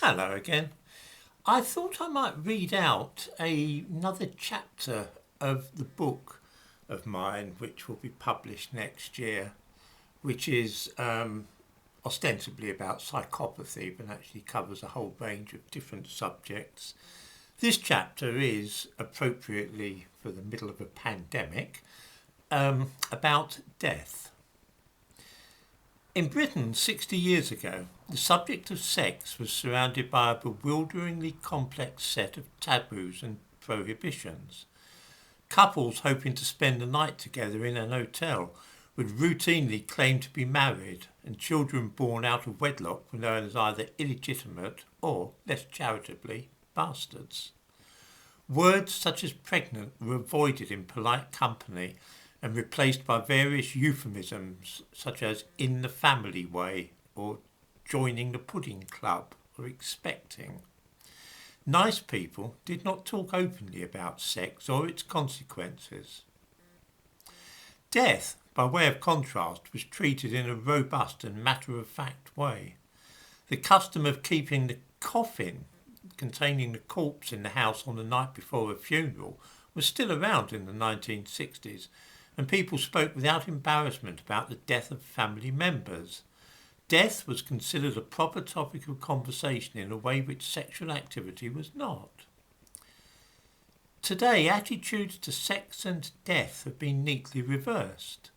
Hello again. I thought I might read out another chapter of the book of mine, which will be published next year, which is ostensibly about psychopathy, but actually covers a whole range of different subjects. This chapter is, appropriately for the middle of a pandemic, about death. In Britain 60 years ago, the subject of sex was surrounded by a bewilderingly complex set of taboos and prohibitions. Couples hoping to spend the night together in an hotel would routinely claim to be married, and children born out of wedlock were known as either illegitimate or, less charitably, bastards. Words such as pregnant were avoided in polite company and replaced by various euphemisms such as in the family way or joining the pudding club or expecting. Nice people did not talk openly about sex or its consequences. Death, by way of contrast, was treated in a robust and matter-of-fact way. The custom of keeping the coffin containing the corpse in the house on the night before a funeral was still around in the 1960s, and people spoke without embarrassment about the death of family members. Death was considered a proper topic of conversation in a way which sexual activity was not. Today, attitudes to sex and death have been neatly reversed.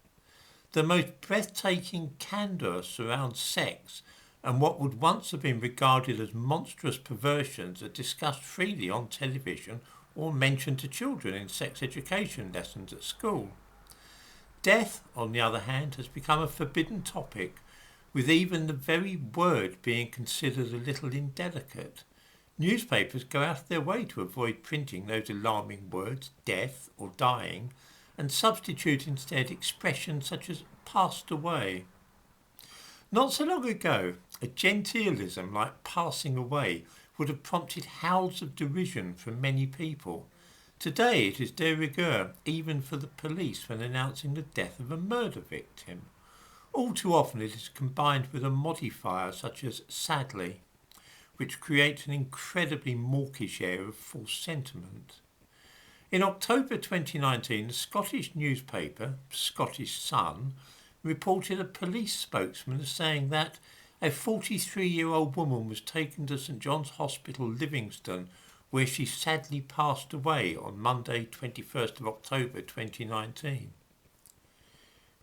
The most breathtaking candour surrounds sex, and what would once have been regarded as monstrous perversions are discussed freely on television or mentioned to children in sex education lessons at school. Death, on the other hand, has become a forbidden topic, with even the very word being considered a little indelicate. Newspapers go out of their way to avoid printing those alarming words, death or dying, and substitute instead expressions such as passed away. Not so long ago, a genteelism like passing away would have prompted howls of derision from many people. Today it is de rigueur even for the police when announcing the death of a murder victim. All too often it is combined with a modifier such as sadly, which creates an incredibly mawkish air of false sentiment. In October 2019, the Scottish newspaper, Scottish Sun, reported a police spokesman as saying that a 43-year-old woman was taken to St John's Hospital, Livingston, where she sadly passed away on Monday 21st of October 2019.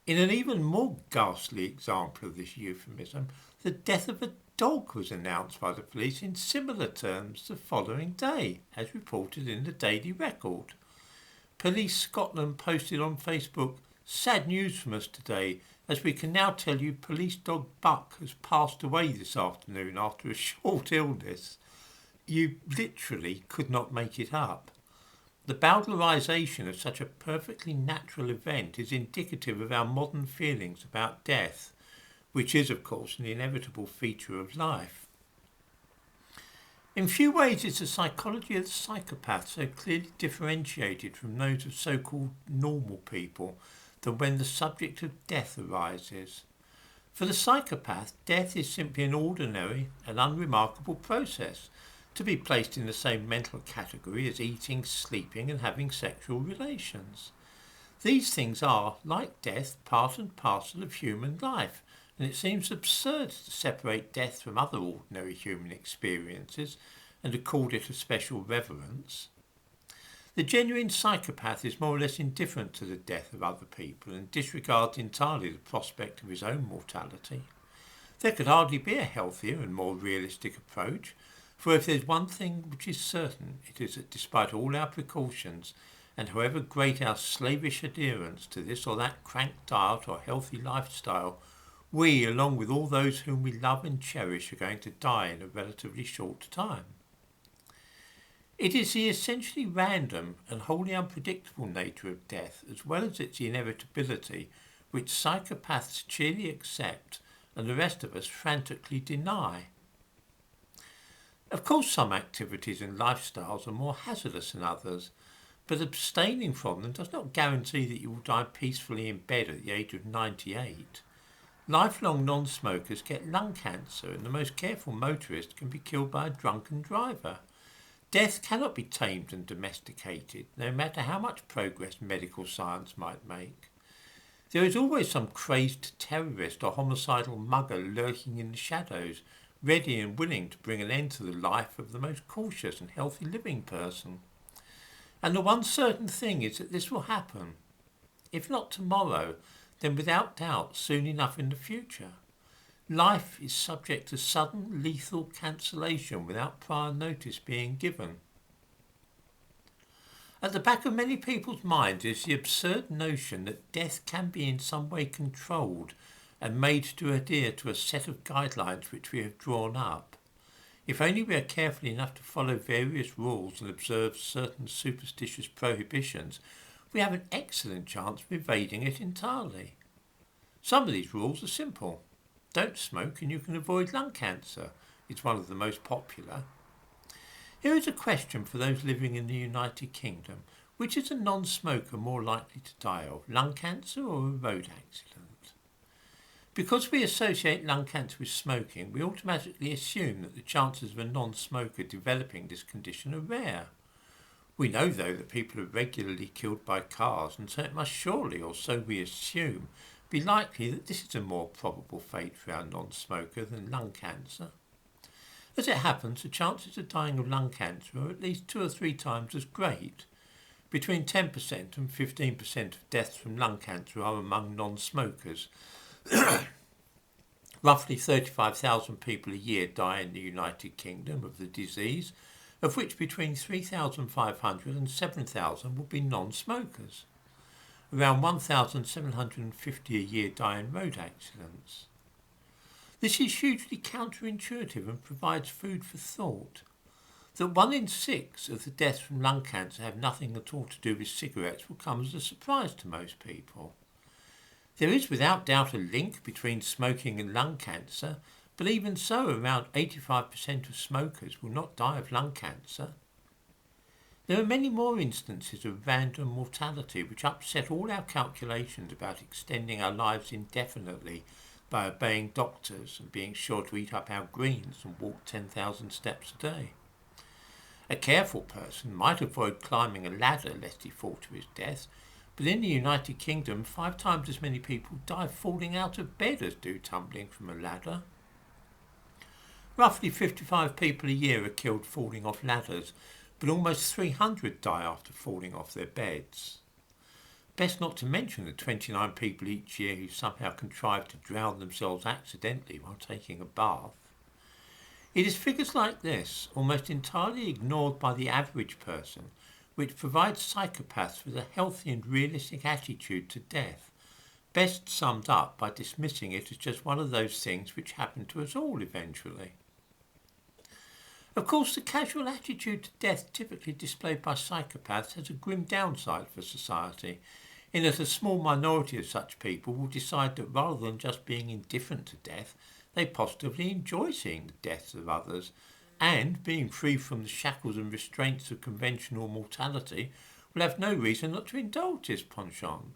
In an even more ghastly example of this euphemism, the death of a dog was announced by the police in similar terms the following day, as reported in the Daily Record. Police Scotland posted on Facebook, "Sad news from us today, as we can now tell you police dog Buck has passed away this afternoon after a short illness." You literally could not make it up. The bowdlerisation of such a perfectly natural event is indicative of our modern feelings about death, which is, of course, an inevitable feature of life. In few ways is the psychology of the psychopath so clearly differentiated from those of so-called normal people than when the subject of death arises. For the psychopath, death is simply an ordinary and unremarkable process, to be placed in the same mental category as eating, sleeping and having sexual relations. These things are, like death, part and parcel of human life, and it seems absurd to separate death from other ordinary human experiences and accord it a special reverence. The genuine psychopath is more or less indifferent to the death of other people and disregards entirely the prospect of his own mortality. There could hardly be a healthier and more realistic approach, for if there's one thing which is certain, it is that despite all our precautions, and however great our slavish adherence to this or that crank diet or healthy lifestyle, we, along with all those whom we love and cherish, are going to die in a relatively short time. It is the essentially random and wholly unpredictable nature of death, as well as its inevitability, which psychopaths cheerily accept and the rest of us frantically deny. Of course, some activities and lifestyles are more hazardous than others, but abstaining from them does not guarantee that you will die peacefully in bed at the age of 98. Lifelong non-smokers get lung cancer, and the most careful motorist can be killed by a drunken driver. Death cannot be tamed and domesticated, no matter how much progress medical science might make. There is always some crazed terrorist or homicidal mugger lurking in the shadows, ready and willing to bring an end to the life of the most cautious and healthy living person. And the one certain thing is that this will happen. If not tomorrow, then without doubt soon enough in the future. Life is subject to sudden lethal cancellation without prior notice being given. At the back of many people's minds is the absurd notion that death can be in some way controlled and made to adhere to a set of guidelines which we have drawn up. If only we are careful enough to follow various rules and observe certain superstitious prohibitions, we have an excellent chance of evading it entirely. Some of these rules are simple. Don't smoke and you can avoid lung cancer. It's one of the most popular. Here is a question for those living in the United Kingdom. Which is a non-smoker more likely to die of, lung cancer or a road accident? Because we associate lung cancer with smoking, we automatically assume that the chances of a non-smoker developing this condition are rare. We know, though, that people are regularly killed by cars, and so it must surely, or so we assume, be likely that this is a more probable fate for our non-smoker than lung cancer. As it happens, the chances of dying of lung cancer are at least 2 or 3 times as great. Between 10% and 15% of deaths from lung cancer are among non-smokers. Roughly 35,000 people a year die in the United Kingdom of the disease, of which between 3,500 and 7,000 will be non-smokers. Around 1,750 a year die in road accidents. This is hugely counterintuitive and provides food for thought. That 1 in 6 of the deaths from lung cancer have nothing at all to do with cigarettes will come as a surprise to most people. There is without doubt a link between smoking and lung cancer, but even so, around 85% of smokers will not die of lung cancer. There are many more instances of random mortality which upset all our calculations about extending our lives indefinitely by obeying doctors and being sure to eat up our greens and walk 10,000 steps a day. A careful person might avoid climbing a ladder lest he fall to his death, but in the United Kingdom 5 times as many people die falling out of bed as do tumbling from a ladder. Roughly 55 people a year are killed falling off ladders, but almost 300 die after falling off their beds. Best not to mention the 29 people each year who somehow contrive to drown themselves accidentally while taking a bath. It is figures like this, almost entirely ignored by the average person, which provides psychopaths with a healthy and realistic attitude to death, best summed up by dismissing it as just one of those things which happen to us all eventually. Of course, the casual attitude to death typically displayed by psychopaths has a grim downside for society, in that a small minority of such people will decide that rather than just being indifferent to death, they positively enjoy seeing the deaths of others, and, being free from the shackles and restraints of conventional mortality, will have no reason not to indulge this penchant.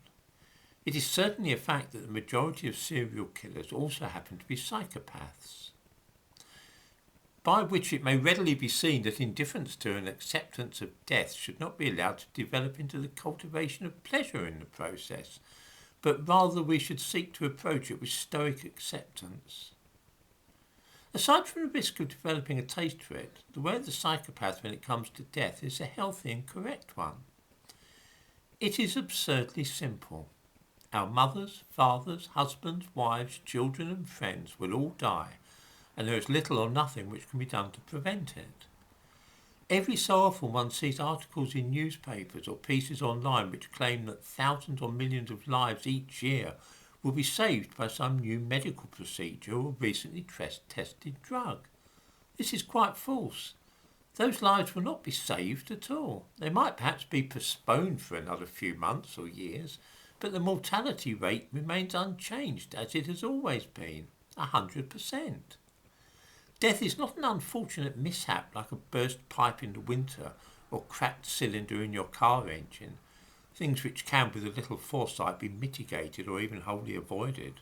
It is certainly a fact that the majority of serial killers also happen to be psychopaths, by which it may readily be seen that indifference to and acceptance of death should not be allowed to develop into the cultivation of pleasure in the process, but rather we should seek to approach it with stoic acceptance. Aside from the risk of developing a taste for it, the way of the psychopath when it comes to death is a healthy and correct one. It is absurdly simple. Our mothers, fathers, husbands, wives, children and friends will all die, and there is little or nothing which can be done to prevent it. Every so often one sees articles in newspapers or pieces online which claim that thousands or millions of lives each year will be saved by some new medical procedure or recently tested drug. This is quite false. Those lives will not be saved at all. They might perhaps be postponed for another few months or years, but the mortality rate remains unchanged as it has always been, 100%. Death is not an unfortunate mishap like a burst pipe in the winter or cracked cylinder in your car engine, things which can with a little foresight be mitigated or even wholly avoided.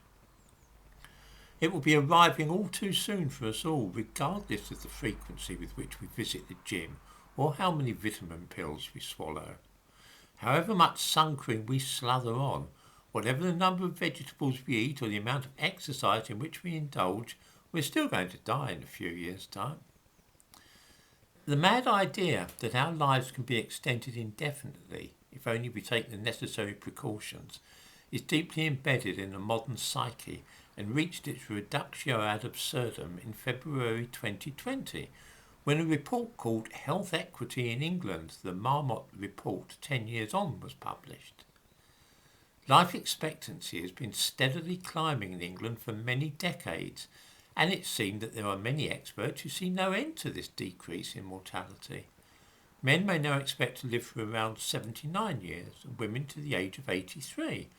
It will be arriving all too soon for us all, regardless of the frequency with which we visit the gym or how many vitamin pills we swallow. However much sun cream we slather on, whatever the number of vegetables we eat or the amount of exercise in which we indulge, we're still going to die in a few years' time. The mad idea that our lives can be extended indefinitely, if only we take the necessary precautions, is deeply embedded in the modern psyche and reached its reductio ad absurdum in February 2020, when a report called Health Equity in England, the Marmot Report 10 years on, was published. Life expectancy has been steadily climbing in England for many decades, and it seemed that there are many experts who see no end to this decrease in mortality. Men may now expect to live for around 79 years, and women to the age of 83.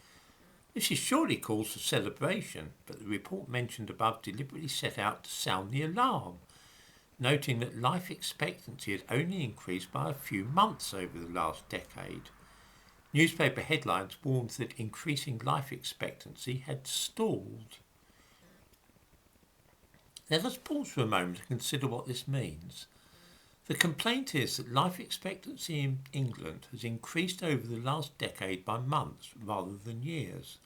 This is surely cause for celebration, but the report mentioned above deliberately set out to sound the alarm, noting that life expectancy had only increased by a few months over the last decade. Newspaper headlines warned that increasing life expectancy had stalled. Let us pause for a moment to consider what this means. The complaint is that life expectancy in England has increased over the last decade by months rather than years.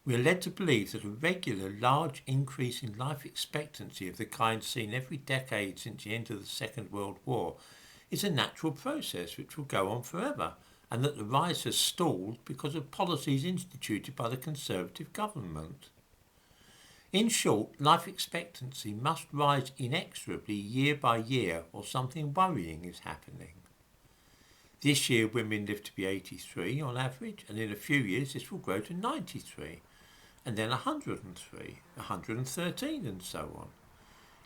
We are led to believe that a regular large increase in life expectancy of the kind seen every decade since the end of the Second World War is a natural process which will go on forever, and that the rise has stalled because of policies instituted by the Conservative government. In short, life expectancy must rise inexorably year by year or something worrying is happening. This year women live to be 83 on average, and in a few years this will grow to 93, and then 103, 113 and so on.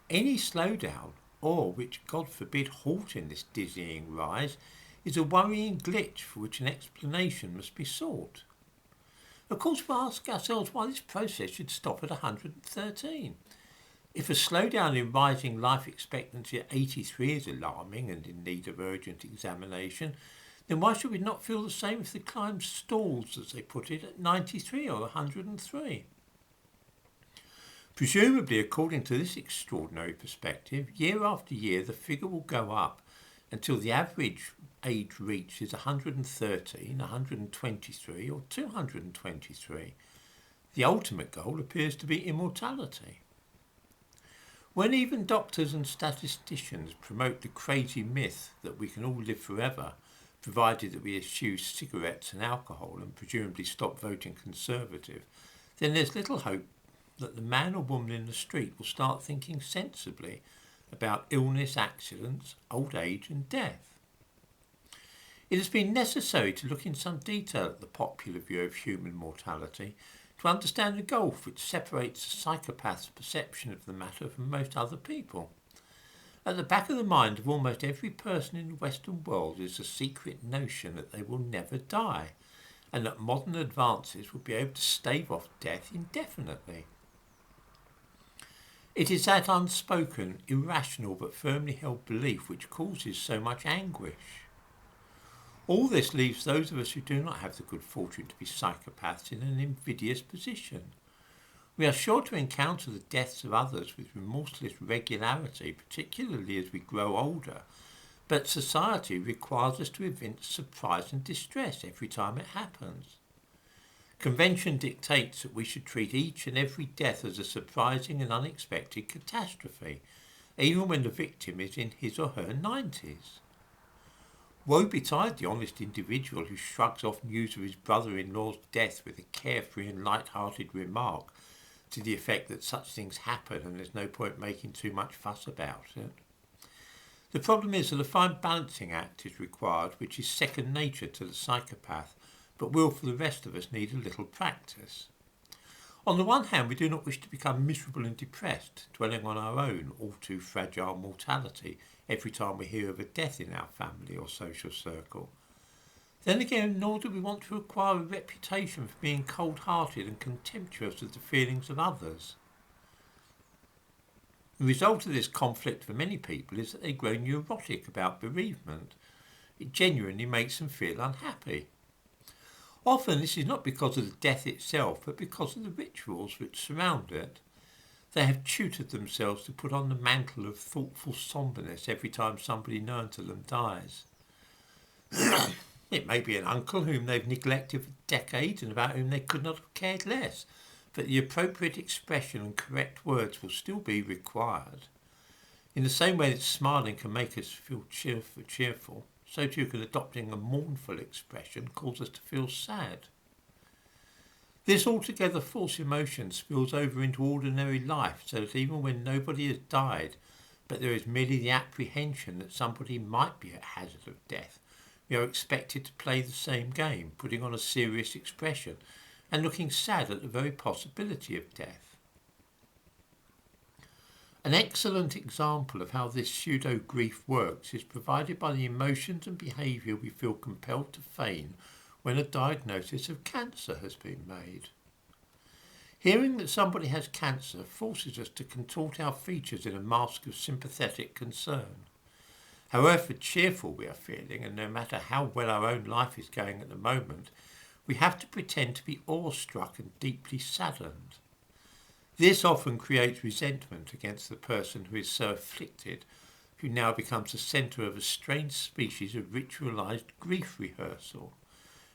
Any slowdown, or which God forbid halt in this dizzying rise, is a worrying glitch for which an explanation must be sought. Of course, we ask ourselves why this process should stop at 113. If a slowdown in rising life expectancy at 83 is alarming and in need of urgent examination, then why should we not feel the same if the climb stalls, as they put it, at 93 or 103? Presumably, according to this extraordinary perspective, year after year the figure will go up until the average age reached is 113, 123 or 223. The ultimate goal appears to be immortality. When even doctors and statisticians promote the crazy myth that we can all live forever, provided that we eschew cigarettes and alcohol and presumably stop voting Conservative, then there's little hope that the man or woman in the street will start thinking sensibly about illness, accidents, old age and death. It has been necessary to look in some detail at the popular view of human mortality to understand the gulf which separates a psychopath's perception of the matter from most other people. At the back of the mind of almost every person in the Western world is a secret notion that they will never die, and that modern advances will be able to stave off death indefinitely. It is that unspoken, irrational but firmly held belief which causes so much anguish. All this leaves those of us who do not have the good fortune to be psychopaths in an invidious position. We are sure to encounter the deaths of others with remorseless regularity, particularly as we grow older, but society requires us to evince surprise and distress every time it happens. Convention dictates that we should treat each and every death as a surprising and unexpected catastrophe, even when the victim is in his or her 90s. Woe betide the honest individual who shrugs off news of his brother-in-law's death with a carefree and light-hearted remark to the effect that such things happen and there's no point making too much fuss about it. The problem is that a fine balancing act is required which is second nature to the psychopath, but will for the rest of us need a little practice. On the one hand, we do not wish to become miserable and depressed, dwelling on our own all too fragile mortality every time we hear of a death in our family or social circle. Then again, nor do we want to acquire a reputation for being cold-hearted and contemptuous of the feelings of others. The result of this conflict for many people is that they grow neurotic about bereavement. It genuinely makes them feel unhappy. Often this is not because of the death itself, but because of the rituals which surround it. They have tutored themselves to put on the mantle of thoughtful sombreness every time somebody known to them dies. It may be an uncle whom they've neglected for decades and about whom they could not have cared less, but the appropriate expression and correct words will still be required. In the same way that smiling can make us feel cheerful, so too can adopting a mournful expression cause us to feel sad. This altogether false emotion spills over into ordinary life, so that even when nobody has died, but there is merely the apprehension that somebody might be at hazard of death, we are expected to play the same game, putting on a serious expression and looking sad at the very possibility of death. An excellent example of how this pseudo-grief works is provided by the emotions and behaviour we feel compelled to feign when a diagnosis of cancer has been made. Hearing that somebody has cancer forces us to contort our features in a mask of sympathetic concern. However cheerful we are feeling, and no matter how well our own life is going at the moment, we have to pretend to be awestruck and deeply saddened. This often creates resentment against the person who is so afflicted, who now becomes the centre of a strange species of ritualised grief rehearsal.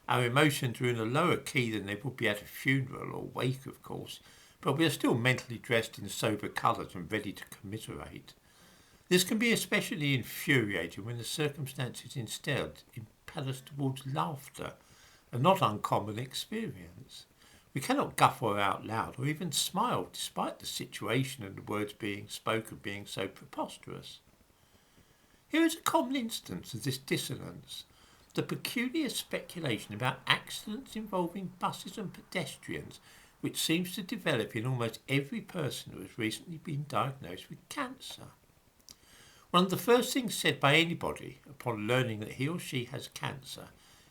Our emotions are in a lower key than they would be at a funeral or wake, of course, but we are still mentally dressed in sober colours and ready to commiserate. This can be especially infuriating when the circumstances instead impel us towards laughter, a not uncommon experience. We cannot guffaw out loud or even smile despite the situation and the words being spoken being so preposterous. Here is a common instance of this dissonance. The peculiar speculation about accidents involving buses and pedestrians, which seems to develop in almost every person who has recently been diagnosed with cancer. One of the first things said by anybody upon learning that he or she has cancer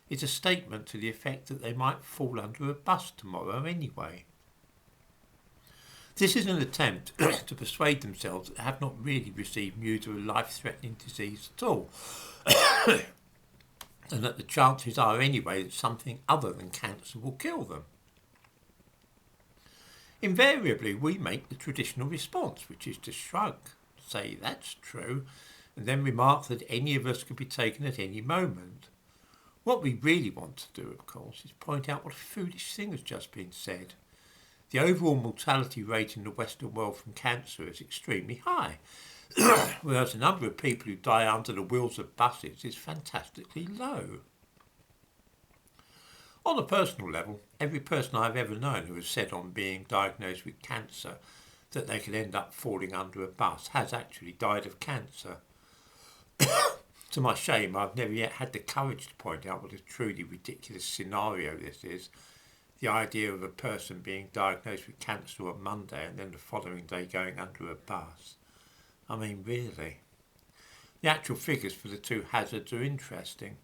is a statement to the effect that they might fall under a bus tomorrow anyway. This is an attempt to persuade themselves that they have not really received news of a life-threatening disease at all, and that the chances are anyway that something other than cancer will kill them. Invariably, we make the traditional response, which is to shrug, say that's true, and then remark that any of us could be taken at any moment. What we really want to do, of course, is point out what a foolish thing has just been said. The overall mortality rate in the Western world from cancer is extremely high, whereas the number of people who die under the wheels of buses is fantastically low. On a personal level, every person I've ever known who has said on being diagnosed with cancer that they could end up falling under a bus has actually died of cancer. To my shame, I've never yet had the courage to point out what a truly ridiculous scenario this is. The idea of a person being diagnosed with cancer on Monday and then the following day going under a bus. I mean, really. The actual figures for the two hazards are interesting.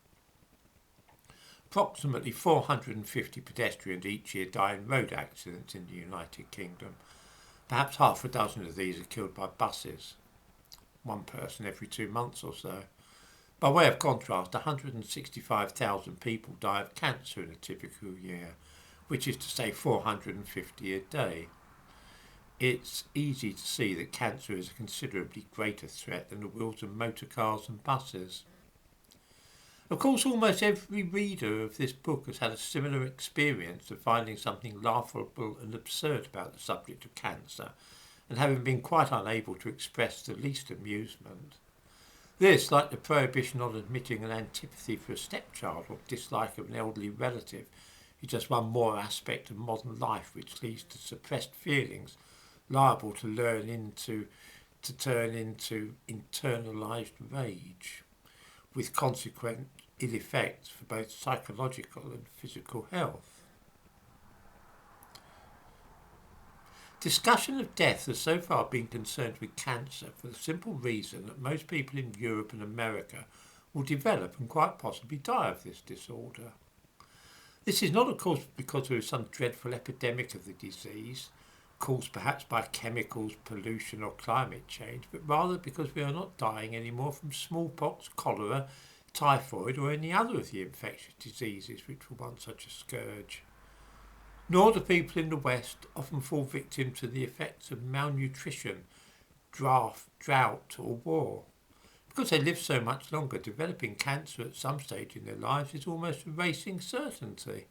Approximately 450 pedestrians each year die in road accidents in the United Kingdom. Perhaps half a dozen of these are killed by buses. One person every 2 months or so. By way of contrast, 165,000 people die of cancer in a typical year, which is to say 450 a day. It's easy to see that cancer is a considerably greater threat than the wheels of motor cars and buses. Of course, almost every reader of this book has had a similar experience of finding something laughable and absurd about the subject of cancer, and having been quite unable to express the least amusement. This, like the prohibition on admitting an antipathy for a stepchild or dislike of an elderly relative, is just one more aspect of modern life which leads to suppressed feelings, liable to turn into internalised rage, with consequent ill effects for both psychological and physical health. Discussion of death has so far been concerned with cancer for the simple reason that most people in Europe and America will develop and quite possibly die of this disorder. This is not, of course, because there is some dreadful epidemic of the disease, caused perhaps by chemicals, pollution or climate change, but rather because we are not dying anymore from smallpox, cholera, typhoid or any other of the infectious diseases which were once such a scourge. Nor do people in the West often fall victim to the effects of malnutrition, drought or war. Because they live so much longer, developing cancer at some stage in their lives is almost a racing certainty.